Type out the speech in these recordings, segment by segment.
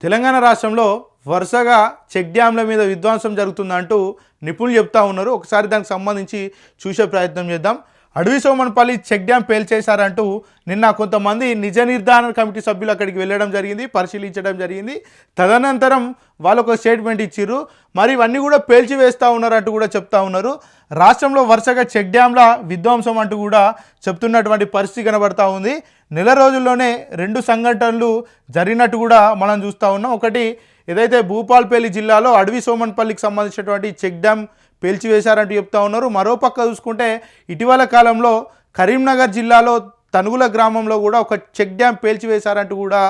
తెలంగాణ రాష్ట్రంలో వరుసగా చెక్ డ్యాంల మీద విధ్వంసం జరుగుతుందంటూ నిపుణులు చెప్తా ఉన్నారు. ఒకసారి దానికి సంబంధించి చూసే ప్రయత్నం చేద్దాం. అడవి సోమన్పల్లి చెక్ డ్యాం పేల్చేశారంటూ నిన్న కొంతమంది నిజ నిర్ధారణ కమిటీ సభ్యులు అక్కడికి వెళ్ళడం జరిగింది, పరిశీలించడం జరిగింది. తదనంతరం వాళ్ళు ఒక స్టేట్మెంట్ ఇచ్చిర్రు. మరి ఇవన్నీ కూడా పేల్చివేస్తూ ఉన్నారంటూ కూడా చెప్తా ఉన్నారు. రాష్ట్రంలో వరుసగా చెక్ డ్యాంల విధ్వంసం అంటూ కూడా చెప్తున్నటువంటి పరిస్థితి కనబడతా ఉంది. నెల రోజుల్లోనే 2 సంఘటనలు జరిగినట్టు కూడా మనం చూస్తూ ఉన్నాం. ఒకటి ఏదైతే భూపాల్పల్లి జిల్లాలో అడవి సోమన్పల్లికి సంబంధించినటువంటి చెక్ డ్యాం పేల్చివేశారంటూ చెప్తా ఉన్నారు. మరోపక్క చూసుకుంటే ఇటీవల కాలంలో కరీంనగర్ జిల్లాలో తనుగుల గ్రామంలో కూడా ఒక చెక్ డ్యాం పేల్చివేశారంటూ కూడా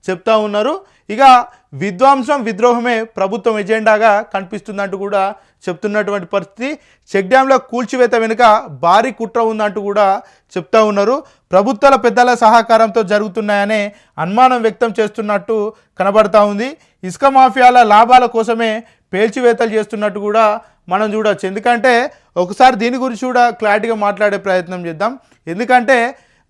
చెప్తా ఉన్నారు. ఇక విధ్వంసం విద్రోహమే ప్రభుత్వం ఎజెండాగా కనిపిస్తుందంటూ కూడా చెప్తున్నటువంటి పరిస్థితి. చెక్ డ్యాంల కూల్చివేత వెనుక భారీ కుట్ర ఉందంటూ కూడా చెప్తా ఉన్నారు. ప్రభుత్వాల పెద్దల సహకారంతో జరుగుతున్నాయనే అనుమానం వ్యక్తం చేస్తున్నట్టు కనబడతా ఉంది. ఇసుక మాఫియాల లాభాల కోసమే పేల్చివేతలు చేస్తున్నట్టు కూడా మనం చూడవచ్చు. ఎందుకంటే ఒకసారి దీని గురించి కూడా క్లారిటీగా మాట్లాడే ప్రయత్నం చేద్దాం. ఎందుకంటే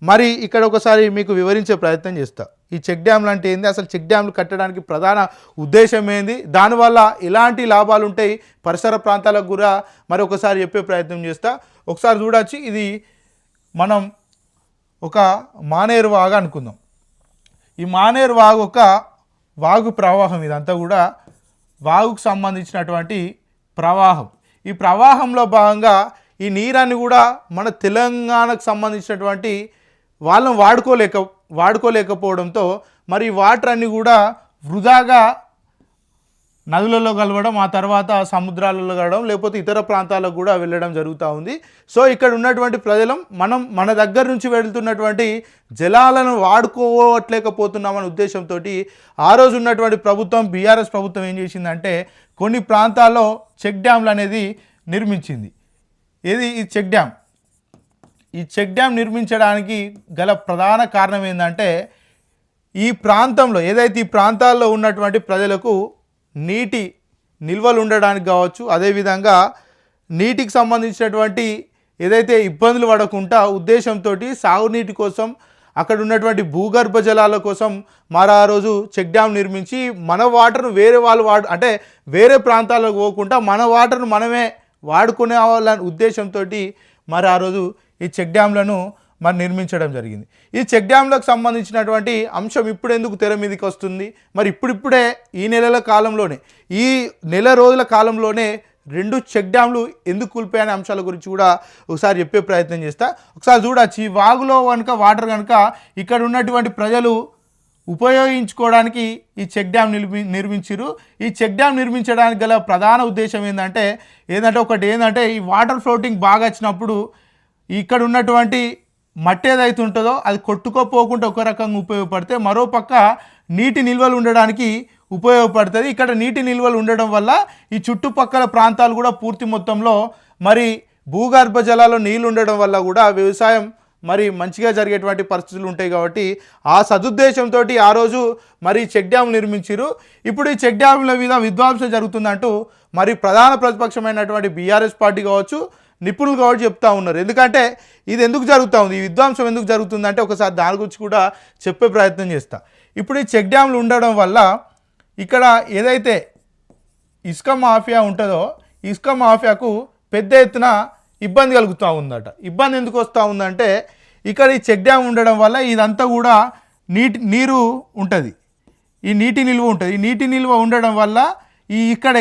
మరి ఇక్కడ ఒకసారి మీకు వివరించే ప్రయత్నం చేస్తా. ఈ చెక్ డ్యామ్లు అంటే ఏంది, అసలు చెక్ డ్యామ్లు కట్టడానికి ప్రధాన ఉద్దేశం ఏంది, దానివల్ల ఎలాంటి లాభాలు ఉంటాయి పరిసర ప్రాంతాలకు కూడా మరి ఒకసారి చెప్పే ప్రయత్నం చేస్తా. ఒకసారి చూడవచ్చు. ఇది మనం ఒక మానేరు వాగు అనుకుందాం. ఈ మానేరు వాగు ఒక వాగు ప్రవాహం. ఇదంతా కూడా వాగుకు సంబంధించినటువంటి ప్రవాహం. ఈ ప్రవాహంలో భాగంగా ఈ నీరాన్ని కూడా మన తెలంగాణకు సంబంధించినటువంటి వాళ్ళని వాడుకోలేకపోవడంతో మరి వాటర్ అన్ని కూడా వృధాగా నదులలో కలవడం, ఆ తర్వాత సముద్రాలలో కలవడం, లేకపోతే ఇతర ప్రాంతాలకు కూడా వెళ్ళడం జరుగుతూ ఉంది. సో ఇక్కడ ఉన్నటువంటి ప్రజలం మన దగ్గర నుంచి వెళ్తున్నటువంటి జలాలను వాడుకోవట్లేకపోతున్నామనే ఉద్దేశంతో ఆ రోజు ఉన్నటువంటి ప్రభుత్వం, బీఆర్ఎస్ ప్రభుత్వం ఏం చేసిందంటే కొన్ని ప్రాంతాల్లో చెక్ డ్యాంలు అనేది నిర్మించింది. ఏది ఈ చెక్ డ్యామ్? ఈ చెక్ డ్యామ్ నిర్మించడానికి గల ప్రధాన కారణం ఏంటంటే ఈ ప్రాంతంలో ఏదైతే ఈ ప్రాంతాల్లో ఉన్నటువంటి ప్రజలకు నీటి నిల్వలు ఉండడానికి కావచ్చు, అదేవిధంగా నీటికి సంబంధించినటువంటి ఏదైతే ఇబ్బందులు పడకుండా ఉద్దేశంతో సాగునీటి కోసం అక్కడ ఉన్నటువంటి భూగర్భ జలాల కోసం మరి ఆ రోజు చెక్ డ్యామ్ నిర్మించి మన వాటర్ను వేరే వాళ్ళు అంటే వేరే ప్రాంతాలకు పోకుండా మన వాటర్ను మనమే వాడుకునే వాళ్ళని ఉద్దేశంతో మరి ఆ రోజు ఈ చెక్ డ్యామ్లను మరి నిర్మించడం జరిగింది. ఈ చెక్ డ్యామ్లకు సంబంధించినటువంటి అంశం ఇప్పుడు ఎందుకు తెర మీదకి వస్తుంది? మరి ఇప్పుడిప్పుడే ఈ నెల రోజుల కాలంలోనే 2 చెక్ డ్యామ్లు ఎందుకు కూలిపోయనే అంశాల గురించి కూడా ఒకసారి చెప్పే ప్రయత్నం చేస్తా. ఒకసారి చూడొచ్చు. ఈ వాగులో కనుక వాటర్ కనుక ఇక్కడ ఉన్నటువంటి ప్రజలు ఉపయోగించుకోవడానికి ఈ చెక్ డ్యామ్ నిర్మించారు. ఈ చెక్ డ్యామ్ నిర్మించడానికి గల ప్రధాన ఉద్దేశం ఏంటంటే ఈ వాటర్ ఫ్లోటింగ్ బాగా వచ్చినప్పుడు ఇక్కడ ఉన్నటువంటి మట్టి ఏదైతే ఉంటుందో అది కొట్టుకోపోకుండా ఒక రకంగా ఉపయోగపడితే, మరోపక్క నీటి నిల్వలు ఉండడానికి ఉపయోగపడుతుంది. ఇక్కడ నీటి నిల్వలు ఉండడం వల్ల ఈ చుట్టుపక్కల ప్రాంతాలు కూడా పూర్తి మొత్తంలో మరి భూగర్భ జలాల్లో నీళ్ళు ఉండడం వల్ల కూడా వ్యవసాయం మరి మంచిగా జరిగేటువంటి పరిస్థితులు ఉంటాయి. కాబట్టి ఆ సదుద్దేశంతో ఆ రోజు మరి చెక్ డ్యామ్ నిర్మించారు. ఇప్పుడు ఈ చెక్ డ్యామ్ల మీద విధ్వంసం జరుగుతుందంటూ మరి ప్రధాన ప్రతిపక్షమైనటువంటి బీఆర్ఎస్ పార్టీ కావచ్చు, నిపుణులు కావచ్చు చెప్తా ఉన్నారు. ఎందుకంటే ఇది ఎందుకు జరుగుతూ ఉంది, ఈ విధ్వంసం ఎందుకు జరుగుతుందంటే ఒకసారి దాని గురించి కూడా చెప్పే ప్రయత్నం చేస్తా. ఇప్పుడు ఈ చెక్ డ్యామ్లు ఉండడం వల్ల ఇక్కడ ఏదైతే ఇసుక మాఫియా ఉంటుందో ఇసుక మాఫియాకు పెద్ద ఎత్తున ఇబ్బంది కలుగుతూ ఉందట. ఇబ్బంది ఎందుకు వస్తూ ఉందంటే ఇక్కడ ఈ చెక్ డ్యామ్ ఉండడం వల్ల ఇదంతా కూడా నీరు ఉంటుంది, ఈ నీటి నిల్వ ఉంటుంది. ఈ నీటి నిల్వ ఉండడం వల్ల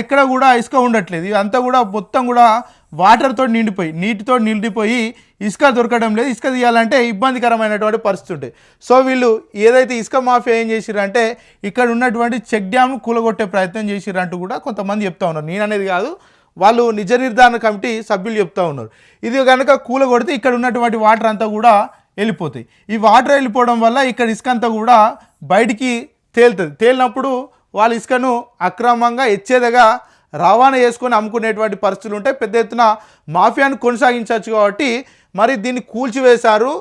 ఎక్కడ కూడా ఇసుక ఉండట్లేదు. ఇదంతా కూడా మొత్తం కూడా నీటితో నిండిపోయి ఇసుక దొరకడం లేదు. ఇసుక తీయాలంటే ఇబ్బందికరమైనటువంటి పరిస్థితి ఉంటాయి. సో వీళ్ళు ఏదైతే ఇసుక మాఫియా ఏం చేసిరంటే ఇక్కడ ఉన్నటువంటి చెక్ డ్యామ్ కూలగొట్టే ప్రయత్నం చేసిరంటూ కూడా కొంతమంది చెప్తా ఉన్నారు. నేను అనేది కాదు, వాళ్ళు నిజ నిర్ధారణ కమిటీ సభ్యులు చెప్తా ఉన్నారు. ఇది కనుక కూలగొడితే ఇక్కడ ఉన్నటువంటి వాటర్ అంతా కూడా వెళ్ళిపోతాయి. ఈ వాటర్ వెళ్ళిపోవడం వల్ల ఇక్కడ ఇసుక అంతా కూడా బయటికి తేలినప్పుడు వాళ్ళ ఇసుకను అక్రమంగా ఎచ్చేదగా రవాణా చేసుకొని అమ్ముకునేటువంటి పరిస్థితులు ఉంటాయి. పెద్ద ఎత్తున మాఫియాను కొనసాగించవచ్చు. కాబట్టి మరి దీన్ని కూల్చివేశారు,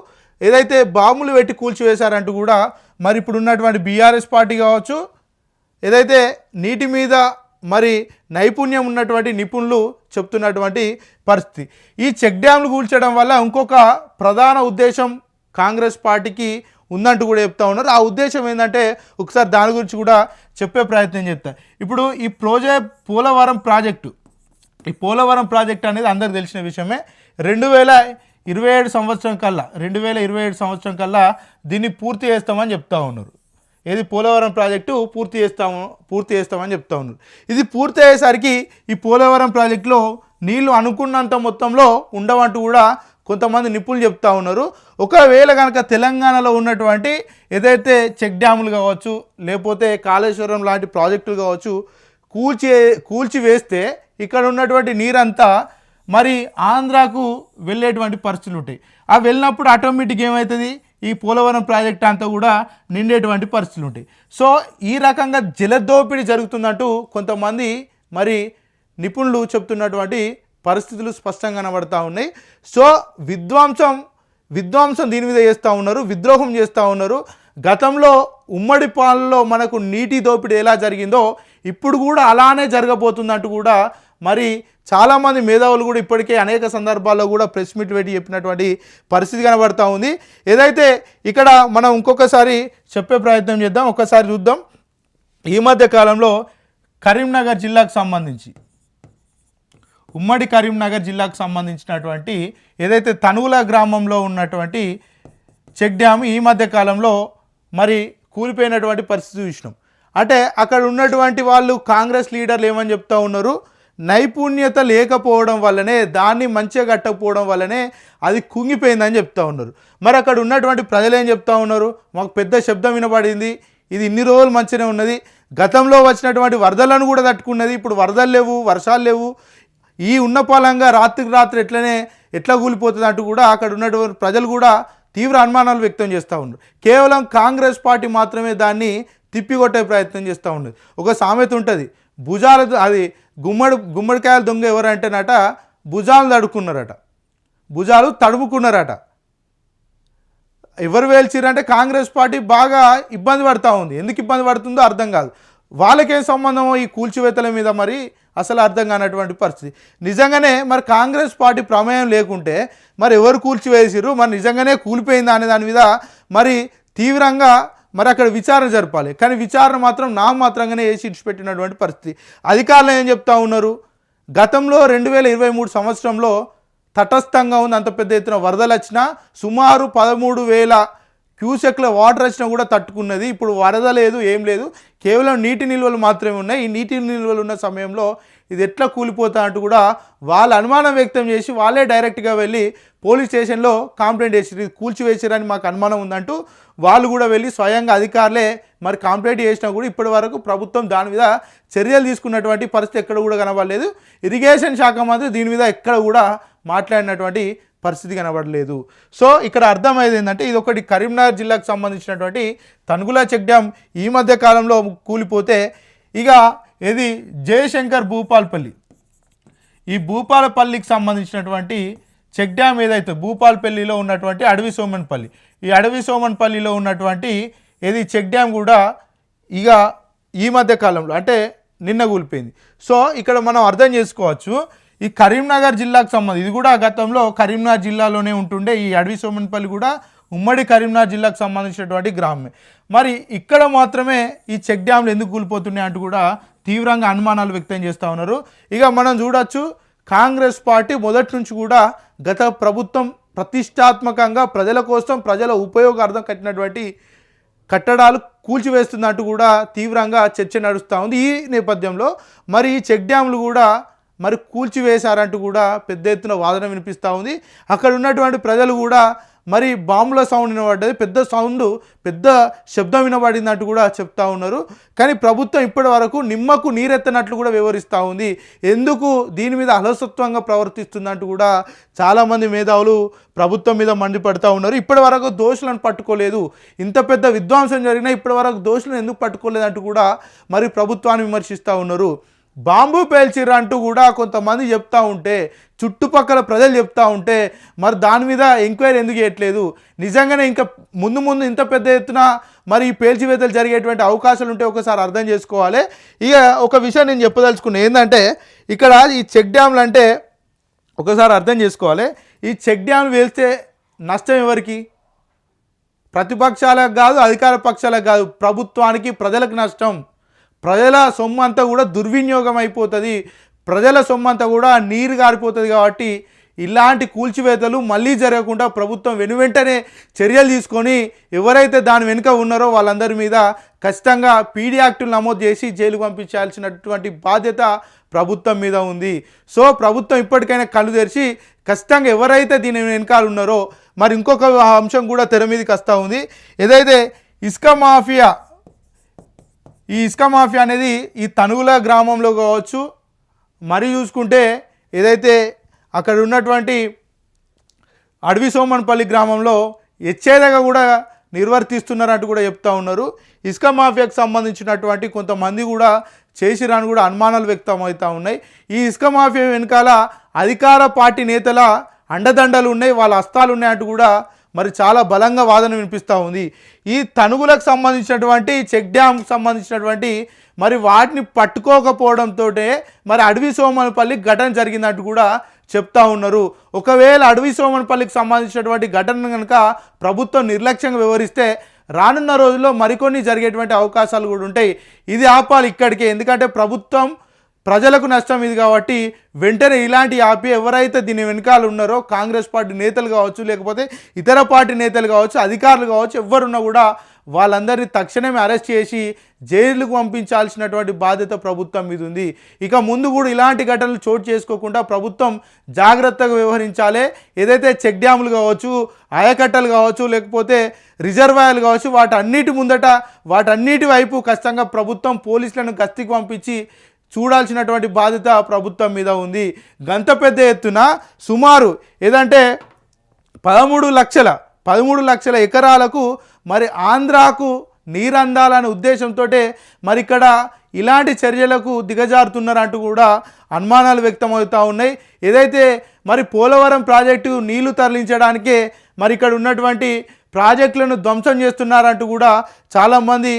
ఏదైతే బాంబులు పెట్టి కూల్చివేశారంటూ కూడా మరి ఇప్పుడు ఉన్నటువంటి బీఆర్ఎస్ పార్టీ కావచ్చు, ఏదైతే నీటి మీద మరి నైపుణ్యం ఉన్నటువంటి నిపుణులు చెప్తున్నటువంటి పరిస్థితి. ఈ చెక్ డ్యామ్లు కూల్చడం వల్ల ఇంకొక ప్రధాన ఉద్దేశం కాంగ్రెస్ పార్టీకి ఉందంటూ కూడా చెప్తా ఉన్నారు. ఆ ఉద్దేశం ఏంటంటే ఒకసారి దాని గురించి కూడా చెప్పే ప్రయత్నం చేస్తా. ఇప్పుడు ఈ పోలవరం ప్రాజెక్టు, ఈ పోలవరం ప్రాజెక్ట్ అనేది అందరికి తెలిసిన విషయమే. 2027 సంవత్సరం కల్లా దీన్ని పూర్తి చేస్తామని చెప్తా ఉన్నారు. ఏది పోలవరం ప్రాజెక్టు పూర్తి చేస్తామని చెప్తా ఉన్నారు. ఇది పూర్తి అయ్యేసరికి ఈ పోలవరం ప్రాజెక్టులో నీళ్లు అనుకున్నంత మొత్తంలో ఉండవంటూ కూడా కొంతమంది నిపుణులు చెప్తా ఉన్నారు. ఒకవేళ కనుక తెలంగాణలో ఉన్నటువంటి ఏదైతే చెక్ డ్యాములు కావచ్చు, లేకపోతే కాళేశ్వరం లాంటి ప్రాజెక్టులు కావచ్చు కూల్చివేస్తే ఇక్కడ ఉన్నటువంటి నీరంతా మరి ఆంధ్రాకు వెళ్ళేటువంటి పరిస్థితులు ఉంటాయి. ఆ వెళ్ళినప్పుడు ఆటోమేటిక్ ఏమవుతుంది, ఈ పోలవరం ప్రాజెక్ట్ అంతా కూడా నిండేటువంటి పరిస్థితులు ఉంటాయి. సో ఈ రకంగా జలదోపిడీ జరుగుతున్నట్టు కొంతమంది మరి నిపుణులు చెప్తున్నటువంటి పరిస్థితులు స్పష్టంగా కనబడతా ఉన్నాయి. సో విధ్వంసం దీని మీద చేస్తూ ఉన్నారు, విద్రోహం చేస్తూ ఉన్నారు. గతంలో ఉమ్మడి పాలనలో మనకు నీటి దోపిడీ ఎలా జరిగిందో ఇప్పుడు కూడా అలానే జరగబోతుందంటూ కూడా మరి చాలామంది మేధావులు కూడా ఇప్పటికే అనేక సందర్భాల్లో కూడా ప్రెస్ మీట్ పెట్టి చెప్పినటువంటి పరిస్థితి కనబడతా ఉంది. ఏదైతే ఇక్కడ మనం ఇంకొకసారి చెప్పే ప్రయత్నం చేద్దాం, ఒకసారి చూద్దాం. ఈ మధ్య కాలంలో కరీంనగర్ జిల్లాకు సంబంధించి, ఉమ్మడి కరీంనగర్ జిల్లాకు సంబంధించినటువంటి ఏదైతే తనువుల గ్రామంలో ఉన్నటువంటి చెక్ డ్యామ్ ఈ మధ్య కాలంలో మరి కూలిపోయినటువంటి పరిస్థితి చూసినాం. అంటే అక్కడ ఉన్నటువంటి వాళ్ళు కాంగ్రెస్ లీడర్లు ఏమని చెప్తా ఉన్నారు, నైపుణ్యత లేకపోవడం వల్లనే, దాన్ని మంచిగా కట్టకపోవడం వల్లనే అది కుంగిపోయిందని చెప్తా ఉన్నారు. మరి అక్కడ ఉన్నటువంటి ప్రజలు ఏం చెప్తా ఉన్నారు, మాకు పెద్ద శబ్దం వినబడింది, ఇది ఇన్ని రోజులు మంచిగానే ఉన్నది, గతంలో వచ్చినటువంటి వరదలను కూడా తట్టుకున్నది, ఇప్పుడు వరదలు లేవు, వర్షాలు లేవు, ఈ ఉన్న పాలంగా రాత్రికి రాత్రి ఎట్లా కూలిపోతుంది అంటూ కూడా అక్కడ ఉన్నటువంటి ప్రజలు కూడా తీవ్ర అనుమానాలు వ్యక్తం చేస్తూ ఉన్నారు. కేవలం కాంగ్రెస్ పార్టీ మాత్రమే దాన్ని తిప్పికొట్టే ప్రయత్నం చేస్తూ ఉన్నది. ఒక సామెత ఉంటుంది, అది గుమ్మడికాయల దొంగ ఎవరంటేనట భుజాలు తడుముకున్నారట. ఎవరు వేల్చిరంటే కాంగ్రెస్ పార్టీ బాగా ఇబ్బంది పడుతూ ఉంది. ఎందుకు ఇబ్బంది పడుతుందో అర్థం కాదు. వాళ్ళకేం సంబంధమో ఈ కూల్చివేతల మీద మరి అసలు అర్థం కానటువంటి పరిస్థితి. నిజంగానే మరి కాంగ్రెస్ పార్టీ ప్రమేయం లేకుంటే మరి ఎవరు కూల్చివేసిరు, మరి నిజంగానే కూలిపోయిందా అనే దాని మీద మరి తీవ్రంగా మరి అక్కడ విచారణ జరపాలి. కానీ విచారణ మాత్రం నామమాత్రంగానే వేసి ఇడిచిపెట్టినటువంటి పరిస్థితి. అధికారులు ఏం చెప్తా ఉన్నారు, గతంలో 2023 సంవత్సరంలో తటస్థంగా ఉంది, అంత పెద్ద ఎత్తున వరదలు వచ్చినా సుమారు 13,000 క్యూసెక్ల వాటర్ వచ్చినా కూడా తట్టుకున్నది. ఇప్పుడు వరద లేదు, ఏం లేదు, కేవలం నీటి నిల్వలు మాత్రమే ఉన్నాయి. ఈ నీటి నిల్వలు ఉన్న సమయంలో ఇది ఎట్లా కూలిపోతా అంటూ కూడా వాళ్ళ అనుమానం వ్యక్తం చేసి వాళ్ళే డైరెక్ట్గా వెళ్ళి పోలీస్ స్టేషన్లో కంప్లైంట్ చేసి కూల్చివేసారని మాకు అనుమానం ఉందంటూ వాళ్ళు కూడా వెళ్ళి స్వయంగా అధికారులే మరి కంప్లైంట్ చేసినా కూడా ఇప్పటి వరకు ప్రభుత్వం దాని మీద చర్యలు తీసుకున్నటువంటి పరిస్థితి ఎక్కడ కూడా కనబడలేదు. ఇరిగేషన్ శాఖ మంత్రి దీని మీద ఎక్కడ కూడా మాట్లాడినటువంటి పరిస్థితి కనబడలేదు. సో ఇక్కడ అర్థమయ్యేది ఏంటంటే ఇది ఒకటి కరీంనగర్ జిల్లాకు సంబంధించినటువంటి తనుగుల చెక్ డ్యామ్ ఈ మధ్య కాలంలో కూలిపోతే, ఇక ఇది జయశంకర్ భూపాల్పల్లి, ఈ భూపాలపల్లికి సంబంధించినటువంటి చెక్ డ్యామ్ ఏదైతే భూపాలపల్లిలో ఉన్నటువంటి అడవి సోమన్పల్లి, ఈ అడవి సోమన్పల్లిలో ఉన్నటువంటి ఏది చెక్ డ్యామ్ కూడా ఇక ఈ మధ్య కాలంలో అంటే నిన్న కూలిపోయింది. సో ఇక్కడ మనం అర్థం చేసుకోవచ్చు, ఈ కరీంనగర్ జిల్లాకు సంబంధించి ఇది కూడా గతంలో కరీంనగర్ జిల్లాలోనే ఉంటుండే. ఈ అడవి సోమన్పల్లి కూడా ఉమ్మడి కరీంనగర్ జిల్లాకు సంబంధించినటువంటి గ్రామమే. మరి ఇక్కడ మాత్రమే ఈ చెక్ డ్యామ్లు ఎందుకు కూలిపోతున్నాయి అంటూ కూడా తీవ్రంగా అనుమానాలు వ్యక్తం చేస్తూ ఉన్నారు. ఇక మనం చూడొచ్చు, కాంగ్రెస్ పార్టీ మొదటి నుంచి కూడా గత ప్రభుత్వం ప్రతిష్టాత్మకంగా ప్రజల కోసం ప్రజల ఉపయోగార్థం కట్టినటువంటి కట్టడాలు కూల్చివేస్తున్నట్టు కూడా తీవ్రంగా చర్చ నడుస్తూ ఉంది. ఈ నేపథ్యంలో మరి ఈ చెక్ డ్యామ్లు కూడా మరి కూల్చివేశారంటూ కూడా పెద్ద ఎత్తున వాదన వినిపిస్తూ ఉంది. అక్కడ ఉన్నటువంటి ప్రజలు కూడా మరి బాంబుల సౌండ్ వినబడ్డది, పెద్ద శబ్దం వినబడిందంటూ కూడా చెప్తా ఉన్నారు. కానీ ప్రభుత్వం ఇప్పటి వరకు నిమ్మకు నీరెత్తనట్లు కూడా వివరిస్తూ ఉంది. ఎందుకు దీని మీద అలసత్వంగా ప్రవర్తిస్తుందంటూ కూడా చాలామంది మేధావులు ప్రభుత్వం మీద మండిపడుతూ ఉన్నారు. ఇప్పటి వరకు దోషులను పట్టుకోలేదు, ఇంత పెద్ద విధ్వంసం జరిగినా ఇప్పటి వరకు దోషులను ఎందుకు పట్టుకోలేదంటూ కూడా మరి ప్రభుత్వాన్ని విమర్శిస్తూ ఉన్నారు. బాంబు పేల్చిర్రు అంటూ కూడా కొంతమంది చెప్తా ఉంటే, చుట్టుపక్కల ప్రజలు చెప్తా ఉంటే మరి దాని మీద ఎంక్వైరీ ఎందుకు చేయట్లేదు? నిజంగానే ఇంకా ముందు ఇంత పెద్ద ఎత్తున మరి ఈ పేల్చివేతలు జరిగేటువంటి అవకాశాలు ఉంటే ఒకసారి అర్థం చేసుకోవాలి. ఇక ఒక విషయం నేను చెప్పదలుచుకున్నాను ఏంటంటే, ఇక్కడ ఈ చెక్ డ్యామ్లు అంటే ఒకసారి అర్థం చేసుకోవాలి, ఈ చెక్ డ్యామ్లు వేస్తే నష్టం ఎవరికి? ప్రతిపక్షాలకు కాదు, అధికార పక్షాలకు కాదు, ప్రభుత్వానికి, ప్రజలకు నష్టం. ప్రజల సొమ్ము అంతా కూడా దుర్వినియోగం అయిపోతుంది, ప్రజల సొమ్ము అంతా కూడా నీరు గారిపోతుంది. కాబట్టి ఇలాంటి కూల్చివేతలు మళ్ళీ జరగకుండా ప్రభుత్వం వెనువెంటనే చర్యలు తీసుకొని ఎవరైతే దాని వెనుక ఉన్నారో వాళ్ళందరి మీద ఖచ్చితంగా పీడీ యాక్టులు నమోదు చేసి జైలుకు పంపించాల్సినటువంటి బాధ్యత ప్రభుత్వం మీద ఉంది. సో ప్రభుత్వం ఇప్పటికైనా కళ్ళు తెరిచి ఖచ్చితంగా ఎవరైతే దీని వెనకాల ఉన్నారో, మరి ఇంకొక అంశం కూడా తెర మీదకి వస్తూ ఉంది. ఏదైతే ఇసుక మాఫియా, ఈ ఇసుక మాఫియా అనేది ఈ తనుగుల గ్రామంలో కావచ్చు, మరి చూసుకుంటే ఏదైతే అక్కడ ఉన్నటువంటి అడవి సోమన్పల్లి గ్రామంలో ఎచ్చేదగా కూడా నిర్వర్తిస్తున్నారంటూ కూడా చెప్తా ఉన్నారు. ఇసుక మాఫియాకు సంబంధించినటువంటి కొంతమంది కూడా చేసిరాని కూడా అనుమానాలు వ్యక్తం అవుతూ ఉన్నాయి. ఈ ఇసుక మాఫియా వెనకాల అధికార పార్టీ నేతల అండదండలు ఉన్నాయి, వాళ్ళ హస్తాలు ఉన్నాయంటూ కూడా మరి చాలా బలంగా వాదన వినిపిస్తూ ఉంది. ఈ తనుగులకు సంబంధించినటువంటి చెక్ డ్యామ్కి సంబంధించినటువంటి మరి వాటిని పట్టుకోకపోవడంతో మరి అడవి సోమన్పల్లి ఘటన జరిగిందంటూ కూడా చెప్తా ఉన్నారు. ఒకవేళ అడవి సోమన్పల్లికి సంబంధించినటువంటి ఘటన కనుక ప్రభుత్వం నిర్లక్ష్యంగా వ్యవహరిస్తే రానున్న రోజుల్లో మరికొన్ని జరిగేటువంటి అవకాశాలు కూడా ఉంటాయి. ఇది ఆపాలి ఇక్కడికే, ఎందుకంటే ప్రభుత్వం ప్రజలకు నష్టం ఇది. కాబట్టి వెంటనే ఇలాంటి ఆపి ఎవరైతే దీని వెనకాల ఉన్నారో కాంగ్రెస్ పార్టీ నేతలు కావచ్చు, లేకపోతే ఇతర పార్టీ నేతలు కావచ్చు, అధికారులు కావచ్చు, ఎవరున్నా కూడా వాళ్ళందరినీ తక్షణమే అరెస్ట్ చేసి జైలుకు పంపించాల్సినటువంటి బాధ్యత ప్రభుత్వం మీద ఉంది. ఇక ముందు కూడా ఇలాంటి ఘటనలు చోటు చేసుకోకుండా ప్రభుత్వం జాగ్రత్తగా వ్యవహరించాలి. ఏదైతే చెక్ డ్యాములు కావచ్చు, ఆయకట్టలు కావచ్చు, లేకపోతే రిజర్వాయర్లు కావచ్చు, వాటన్నిటి వైపు ఖచ్చితంగా ప్రభుత్వం పోలీసులను గస్తీకి పంపించి చూడాల్సినటువంటి బాధ్యత ప్రభుత్వం మీద ఉంది. గంత పెద్ద ఎత్తున సుమారు ఏదంటే 13 లక్షల ఎకరాలకు మరి ఆంధ్రాకు నీరు అందాలనే ఉద్దేశంతో మరి ఇక్కడ ఇలాంటి చర్యలకు దిగజారుతున్నారంటూ కూడా అనుమానాలు వ్యక్తమవుతూ ఉన్నాయి. ఏదైతే మరి పోలవరం ప్రాజెక్టు నీళ్లు తరలించడానికే మరి ఇక్కడ ఉన్నటువంటి ప్రాజెక్టులను ధ్వంసం చేస్తున్నారంటూ కూడా చాలామంది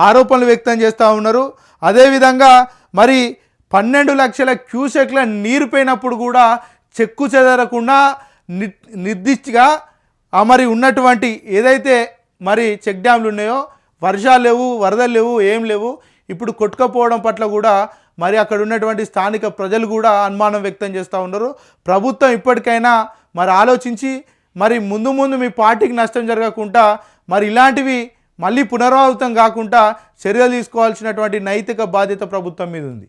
ఆరోపణలు వ్యక్తం చేస్తూ ఉన్నారు. అదేవిధంగా మరి 12 లక్షల క్యూసెక్ల నీరు పోయినప్పుడు కూడా చెక్కు చెదరకుండా నిర్దిష్టంగా మరి ఉన్నటువంటి ఏదైతే మరి చెక్ డ్యామ్లు ఉన్నాయో వర్షాలు లేవు, వరదలు లేవు, ఏం లేవు. ఇప్పుడు కొట్టుకపోవడం పట్ల కూడా మరి అక్కడ ఉన్నటువంటి స్థానిక ప్రజలు కూడా అనుమానం వ్యక్తం చేస్తూ ఉన్నారు. ప్రభుత్వం ఇప్పటికైనా మరి ఆలోచించి మరి ముందు మీ పార్టీకి నష్టం జరగకుండా మరి ఇలాంటివి మళ్ళీ పునరావృతం కాకుండా చర్యలు తీసుకోవాల్సినటువంటి నైతిక బాధ్యత ప్రభుత్వం మీద ఉంది.